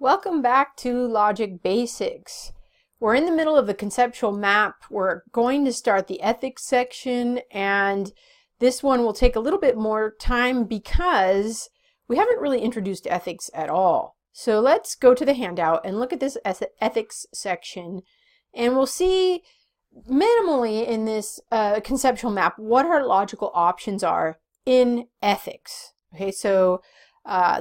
Welcome back to Logic Basics. We're in the middle of the conceptual map. We're going to start the ethics section, and this one will take a little bit more time because we haven't really introduced ethics at all. So let's go to the handout and look at this ethics section, and we'll see minimally in this conceptual map what our logical options are in ethics. Okay, so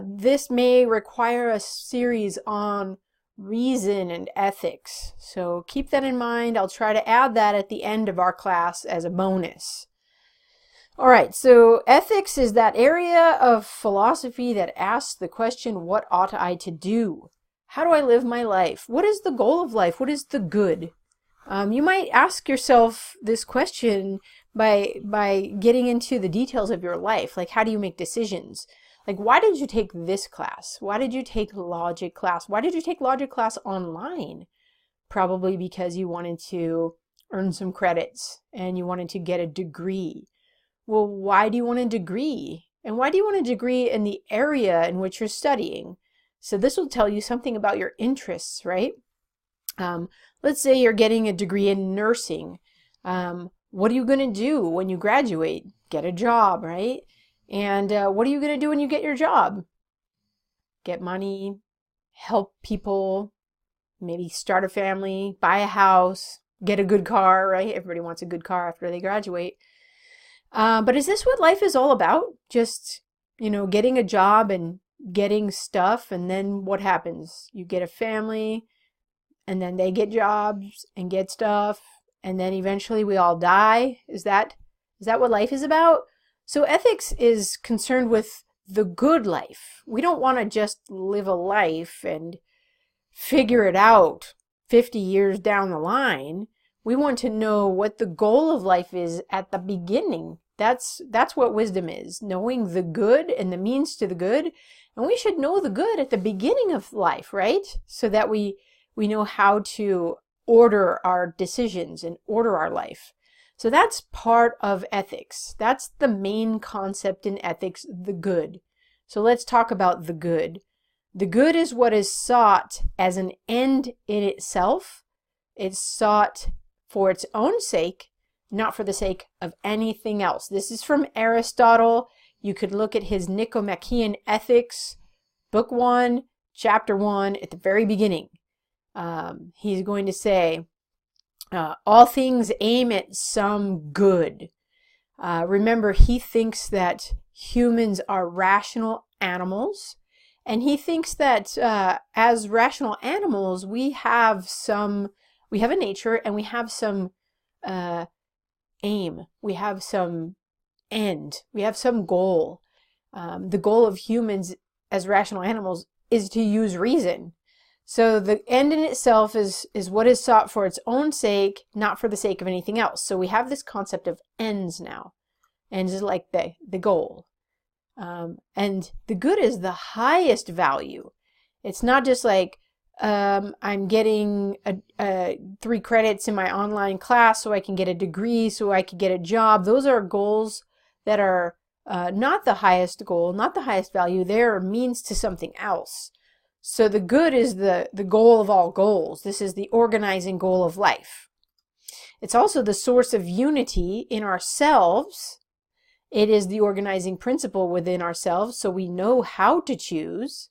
this may require a series on reason and ethics. So keep that in mind. I'll try to add that at the end of our class as a bonus. All right, so ethics is that area of philosophy that asks the question, what ought I to do? How do I live my life? What is the goal of life? What is the good? You might ask yourself this question by getting into the details of your life. Like, how do you make decisions? Like, why did you take this class? Why did you take logic class? Why did you take logic class online? Probably because you wanted to earn some credits and you wanted to get a degree. Well, why do you want a degree? And why do you want a degree in the area in which you're studying? So this will tell you something about your interests, right? Let's say you're getting a degree in nursing. What are you going to do when you graduate? Get a job, right? And what are you going to do when you get your job? Get money, help people, maybe start a family, buy a house, get a good car, right? Everybody wants a good car after they graduate. But is this what life is all about? Just, getting a job and getting stuff, and then what happens? You get a family, and then they get jobs and get stuff, and then eventually we all die. Is that what life is about? So ethics is concerned with the good life. We don't want to just live a life and figure it out 50 years down the line. We want to know what the goal of life is at the beginning. That's what wisdom is, knowing the good and the means to the good. And we should know the good at the beginning of life, right? So that we know how to order our decisions and order our life. So that's part of ethics. That's the main concept in ethics, the good. So let's talk about the good. The good is what is sought as an end in itself. It's sought for its own sake, not for the sake of anything else. This is from Aristotle. You could look at his Nicomachean Ethics, Book 1, Chapter 1, at the very beginning. He's going to say, all things aim at some good. Remember, he thinks that humans are rational animals, and he thinks that as rational animals, we have a nature, and we have some aim. We have some end. We have some goal. The goal of humans as rational animals is to use reason. So the end in itself is what is sought for its own sake, not for the sake of anything else. So we have this concept of ends now. Ends is like the goal. And the good is the highest value. It's not just like I'm getting 3 credits in my online class so I can get a degree, so I can get a job. Those are goals that are not the highest goal, not the highest value. They're a means to something else. So the good is the goal of all goals. This is the organizing goal of life. It's also the source of unity in ourselves. It is the organizing principle within ourselves, so we know how to choose.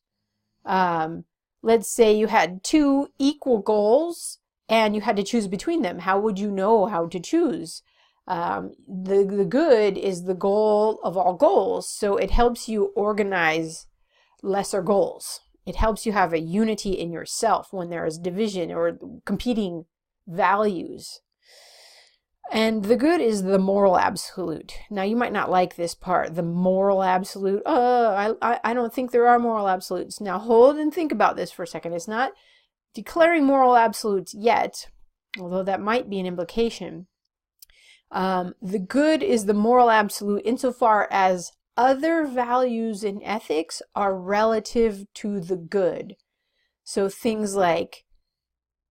Let's say you had 2 equal goals and you had to choose between them. How would you know how to choose? The good is the goal of all goals, so it helps you organize lesser goals. It helps you have a unity in yourself when there is division or competing values. And the good is the moral absolute. Now, you might not like this part, the moral absolute. I don't think there are moral absolutes. Now, hold and think about this for a second. It's not declaring moral absolutes yet, although that might be an implication. The good is the moral absolute insofar as other values in ethics are relative to the good. So things like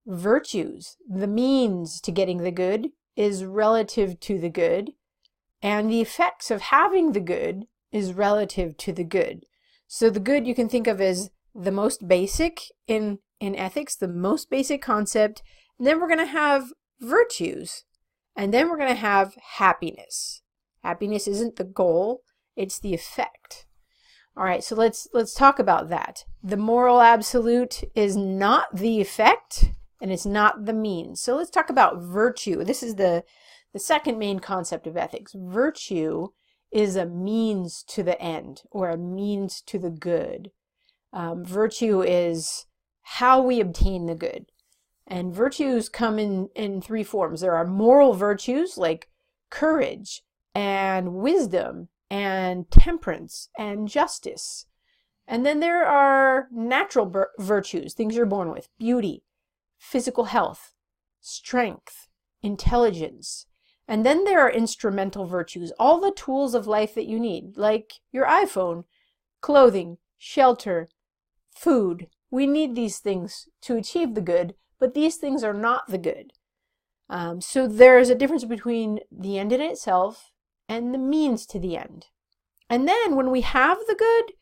virtues, the means to getting the good, is relative to the good, and the effects of having the good is relative to the good. So the good you can think of as the most basic in ethics, the most basic concept. And then we're going to have virtues. And then we're going to have happiness. Happiness isn't the goal, it's the effect. All right, so let's talk about that. The moral absolute is not the effect, and it's not the means. So let's talk about virtue. This is the second main concept of ethics. Virtue is a means to the end, or a means to the good. Virtue is how we obtain the good. And virtues come in three forms. There are moral virtues like courage and wisdom and temperance and justice. And then there are natural virtues, things you're born with: beauty, physical health, strength, intelligence. And then there are instrumental virtues, all the tools of life that you need, like your iPhone, clothing, shelter, food. We need these things to achieve the good, but these things are not the good. So there's a difference between the end in itself and the means to the end. And then when we have the good,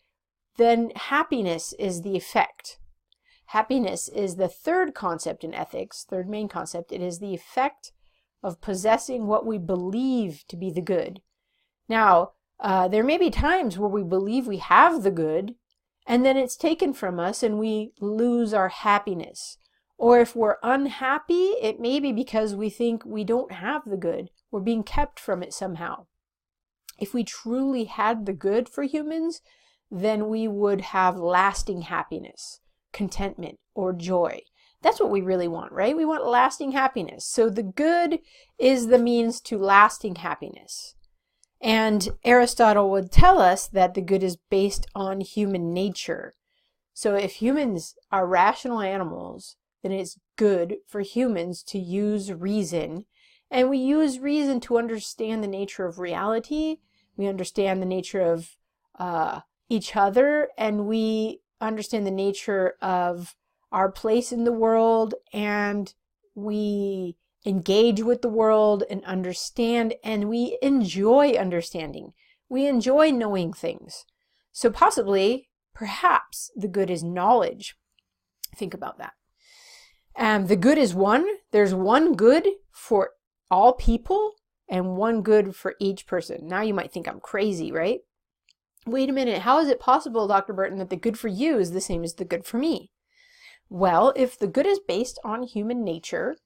then happiness is the effect. Happiness is the third concept in ethics, third main concept. It is the effect of possessing what we believe to be the good. Now, there may be times where we believe we have the good, and then it's taken from us and we lose our happiness. Or if we're unhappy, it may be because we think we don't have the good. We're being kept from it somehow. If we truly had the good for humans, then we would have lasting happiness, contentment, or joy. That's what we really want, right? We want lasting happiness. So the good is the means to lasting happiness. And Aristotle would tell us that the good is based on human nature. So if humans are rational animals, then it's good for humans to use reason. And we use reason to understand the nature of reality. We understand the nature of each other, and we understand the nature of our place in the world, and we engage with the world and understand, and we enjoy understanding. We enjoy knowing things. So possibly, perhaps, the good is knowledge. Think about that. The good is one. There's one good for all people and one good for each person. Now you might think I'm crazy, right? Wait a minute, how is it possible, Dr. Burton, that the good for you is the same as the good for me? Well, if the good is based on human nature,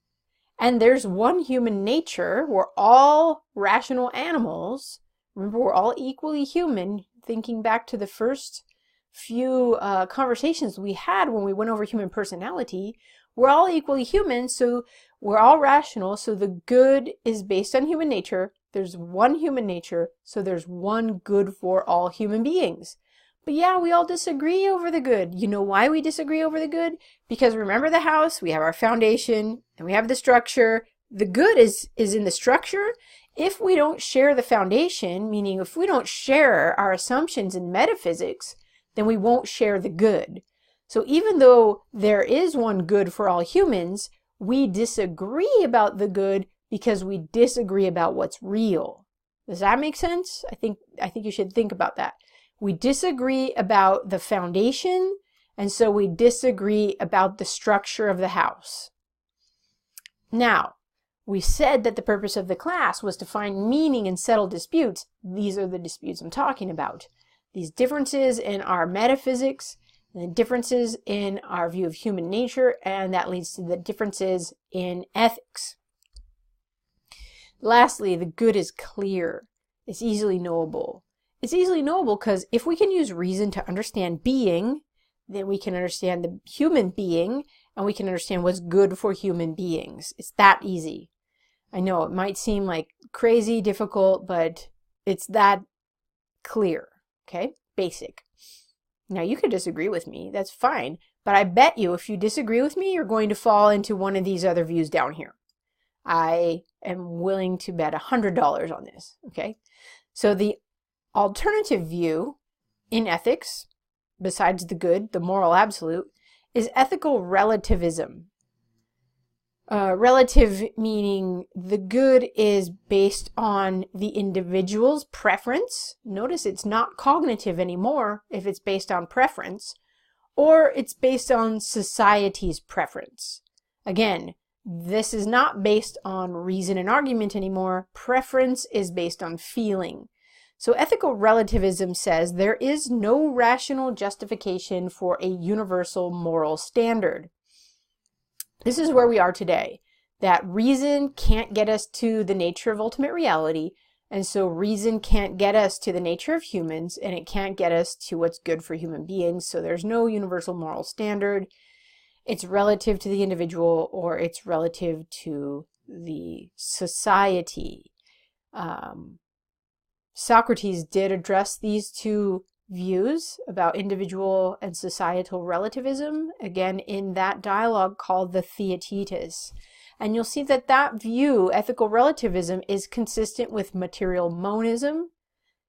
and there's one human nature, we're all rational animals. Remember, we're all equally human. Thinking back to the first few conversations we had when we went over human personality, we're all equally human, so we're all rational, so the good is based on human nature. There's one human nature, so there's one good for all human beings. But yeah, we all disagree over the good. You know why we disagree over the good? Because remember the house, we have our foundation, and we have the structure. The good is in the structure. If we don't share the foundation, meaning if we don't share our assumptions in metaphysics, then we won't share the good. So even though there is one good for all humans, we disagree about the good because we disagree about what's real. Does that make sense? I think you should think about that. We disagree about the foundation, and so we disagree about the structure of the house. Now, we said that the purpose of the class was to find meaning and settle disputes. These are the disputes I'm talking about. These differences in our metaphysics, and the differences in our view of human nature, and that leads to the differences in ethics. Lastly, the good is clear. It's easily knowable. It's easily knowable because if we can use reason to understand being, then we can understand the human being, and we can understand what's good for human beings. It's that easy. I know it might seem like crazy, difficult, but it's that clear, okay? Basic. Now, you could disagree with me. That's fine. But I bet you if you disagree with me, you're going to fall into one of these other views down here. I am willing to bet $100 on this, okay? So the alternative view in ethics, besides the good, the moral absolute, is ethical relativism. Relative meaning the good is based on the individual's preference. Notice it's not cognitive anymore if it's based on preference, or it's based on society's preference. Again, this is not based on reason and argument anymore. Preference is based on feeling. So ethical relativism says there is no rational justification for a universal moral standard. This is where we are today, that reason can't get us to the nature of ultimate reality, and so reason can't get us to the nature of humans, and it can't get us to what's good for human beings, so there's no universal moral standard. It's relative to the individual, or it's relative to the society. Socrates did address these two views about individual and societal relativism, again in that dialogue called the Theaetetus. And you'll see that that view, ethical relativism, is consistent with material monism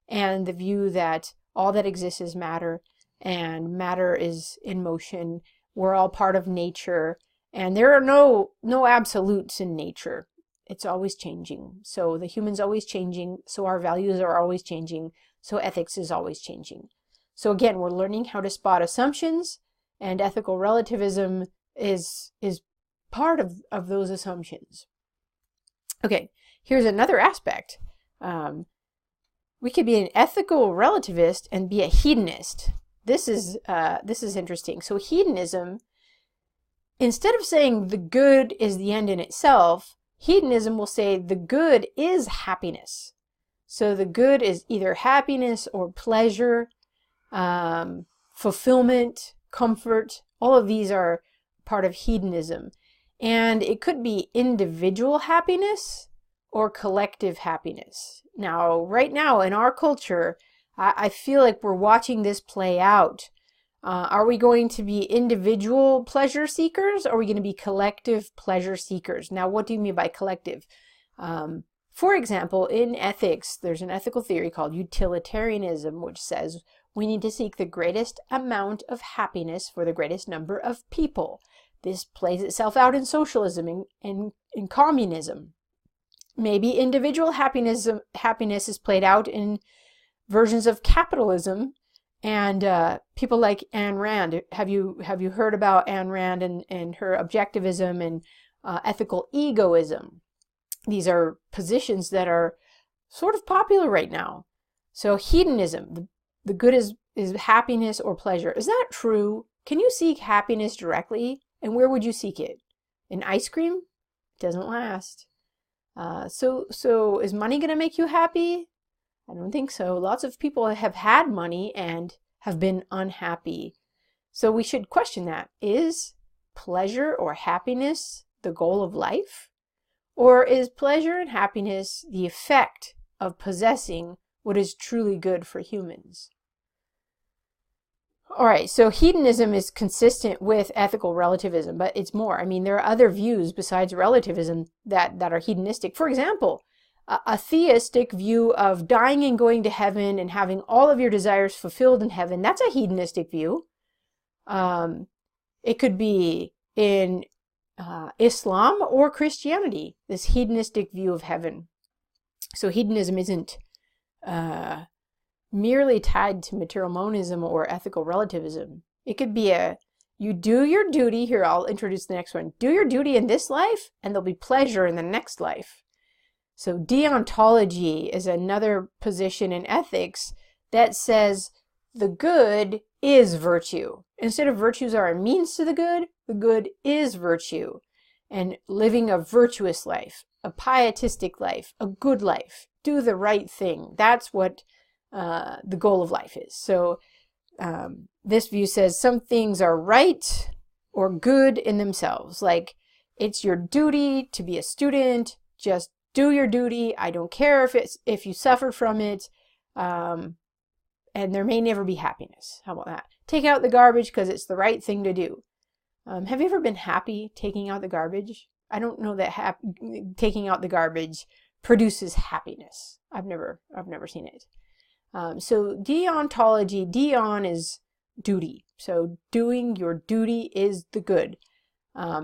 and the view that all that exists is matter, and matter is in motion. We're all part of nature, and there are no absolutes in nature. It's always changing. So the human's always changing, so our values are always changing, so ethics is always changing. So again, we're learning how to spot assumptions, and ethical relativism is part of those assumptions. Okay, here's another aspect. We could be an ethical relativist and be a hedonist. This is interesting. So hedonism, instead of saying the good is the end in itself, hedonism will say the good is happiness. So the good is either happiness or pleasure, fulfillment, comfort. All of these are part of hedonism. And it could be individual happiness or collective happiness. Now, right now in our culture, I feel like we're watching this play out. Are we going to be individual pleasure seekers, or are we going to be collective pleasure seekers? Now, what do you mean by collective? For example, in ethics, there's an ethical theory called utilitarianism, which says we need to seek the greatest amount of happiness for the greatest number of people. This plays itself out in socialism and in communism. Maybe individual happiness is played out in versions of capitalism, and people like Ayn Rand. Have you heard about Ayn Rand and her objectivism and ethical egoism? These are positions that are sort of popular right now. So hedonism, the good is happiness or pleasure. Is that true? Can you seek happiness directly? And where would you seek it? In ice cream? It doesn't last. So is money going to make you happy? I don't think so. Lots of people have had money and have been unhappy. So we should question that. Is pleasure or happiness the goal of life? Or is pleasure and happiness the effect of possessing what is truly good for humans? All right, so hedonism is consistent with ethical relativism, but it's more. I mean, there are other views besides relativism that are hedonistic. For example, a theistic view of dying and going to heaven and having all of your desires fulfilled in heaven, that's a hedonistic view. It could be in Islam or Christianity, this hedonistic view of heaven. So hedonism isn't merely tied to material monism or ethical relativism. It could be you do your duty. Here, I'll introduce the next one. Do your duty in this life, and there'll be pleasure in the next life. So deontology is another position in ethics that says the good is virtue. Instead of virtues are a means to the good is virtue. And living a virtuous life, a pietistic life, a good life, do the right thing. That's what the goal of life is. So this view says some things are right or good in themselves. Like, it's your duty to be a student. Just do your duty. I don't care if you suffer from it. And there may never be happiness. How about that? Take out the garbage because it's the right thing to do. Have you ever been happy taking out the garbage? I don't know that taking out the garbage produces happiness. I've never seen it. So deontology, deon is duty. So doing your duty is the good.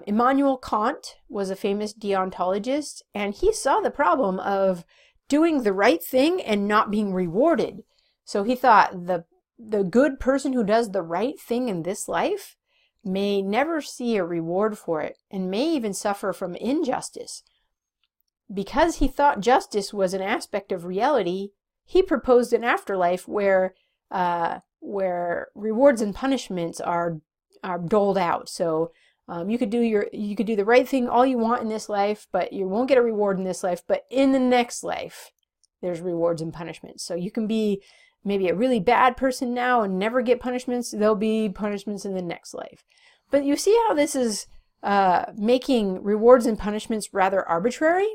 Immanuel Kant was a famous deontologist, and he saw the problem of doing the right thing and not being rewarded. So he thought the the good person who does the right thing in this life may never see a reward for it and may even suffer from injustice. Because he thought justice was an aspect of reality, he proposed an afterlife where rewards and punishments are doled out. So you could do the right thing all you want in this life, but you won't get a reward in this life. But in the next life, there's rewards and punishments. So you can be maybe a really bad person now and never get punishments. There'll be punishments in the next life. But you see how this is making rewards and punishments rather arbitrary?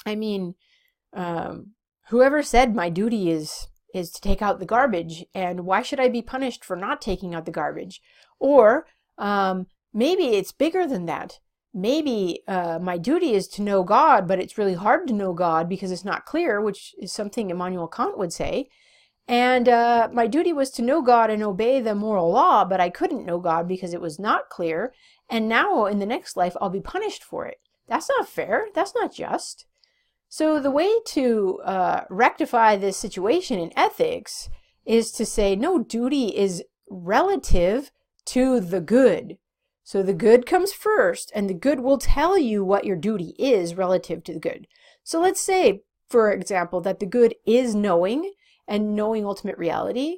I mean, whoever said my duty is to take out the garbage, and why should I be punished for not taking out the garbage? Or maybe it's bigger than that. Maybe my duty is to know God, but it's really hard to know God because it's not clear, which is something Immanuel Kant would say. And my duty was to know God and obey the moral law, but I couldn't know God because it was not clear. And now in the next life, I'll be punished for it. That's not fair. That's not just. So the way to rectify this situation in ethics is to say, no, duty is relative to the good. So the good comes first, and the good will tell you what your duty is relative to the good. So let's say, for example, that the good is knowing, and knowing ultimate reality,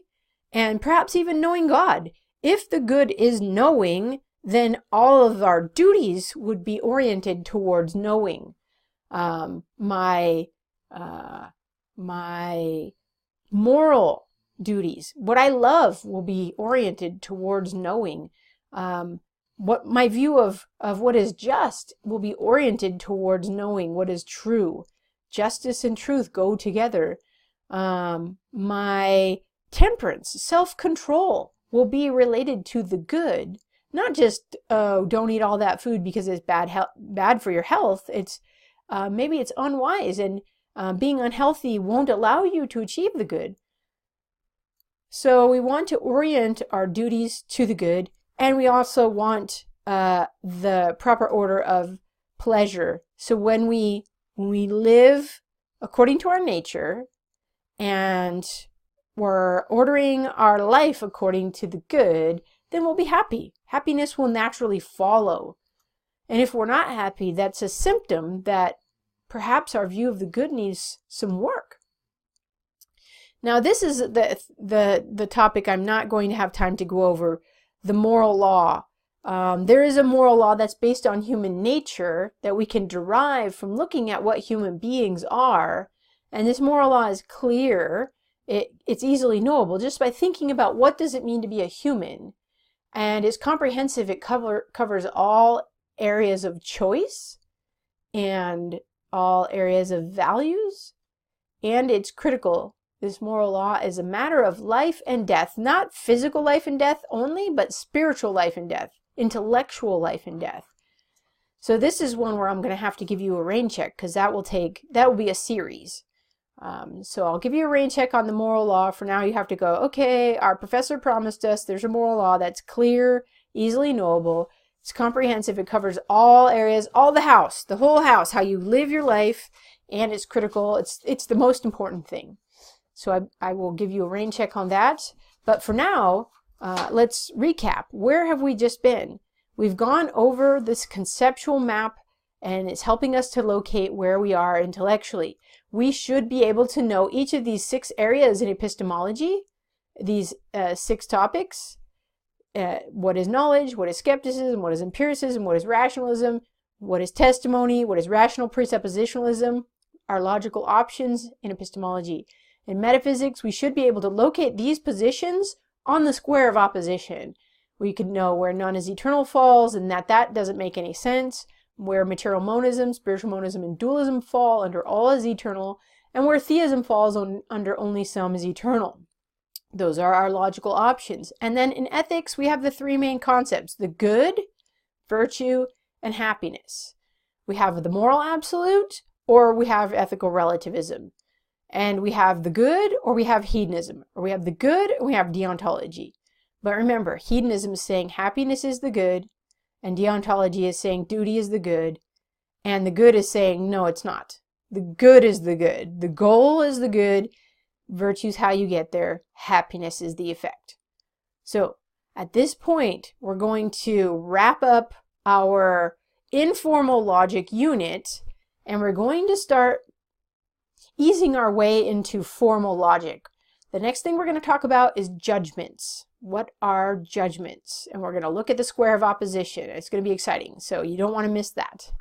and perhaps even knowing God. If the good is knowing, then all of our duties would be oriented towards knowing. My moral duties, what I love, will be oriented towards knowing. What my view of what is just will be oriented towards knowing what is true. Justice and truth go together. My temperance, self-control, will be related to the good. Not just, oh, don't eat all that food because it's bad for your health. It's maybe it's unwise, and being unhealthy won't allow you to achieve the good. So we want to orient our duties to the good, and we also want the proper order of pleasure. So when we live according to our nature, and we're ordering our life according to the good, then we'll be happy. Happiness will naturally follow. And if we're not happy, that's a symptom that perhaps our view of the good needs some work. Now, this is the topic I'm not going to have time to go over, the moral law. There is a moral law that's based on human nature that we can derive from looking at what human beings are. And this moral law is clear. It's easily knowable just by thinking about what does it mean to be a human. And it's comprehensive. It covers all areas of choice and all areas of values. And it's critical. This moral law is a matter of life and death, not physical life and death only, but spiritual life and death, intellectual life and death. So this is one where I'm going to have to give you a rain check, because that will be a series. So I'll give you a rain check on the moral law. For now, you have to go, okay, our professor promised us there's a moral law that's clear, easily knowable. It's comprehensive. It covers all areas, all the house, the whole house, how you live your life, and it's critical. It's the most important thing. So I will give you a rain check on that. But for now, let's recap. Where have we just been? We've gone over this conceptual map, and it's helping us to locate where we are intellectually. We should be able to know each of these 6 areas in epistemology, these 6 topics. What is knowledge? What is skepticism? What is empiricism? What is rationalism? What is testimony? What is rational presuppositionalism? Our logical options in epistemology. In metaphysics, we should be able to locate these positions on the square of opposition. We could know where none is eternal falls, and that doesn't make any sense. Where material monism, spiritual monism, and dualism fall under all is eternal, and where theism falls under only some is eternal. Those are our logical options. And then in ethics, we have the 3 main concepts: the good, virtue, and happiness. We have the moral absolute, or we have ethical relativism. And we have the good, or we have hedonism. Or we have the good, or we have deontology. But remember, hedonism is saying happiness is the good, and deontology is saying duty is the good, and the good is saying no, it's not. The good is the good. The goal is the good. Virtue's how you get there. Happiness is the effect. So at this point, we're going to wrap up our informal logic unit, and we're going to start easing our way into formal logic. The next thing we're going to talk about is judgments. What are judgments? And we're going to look at the square of opposition. It's going to be exciting, so you don't want to miss that.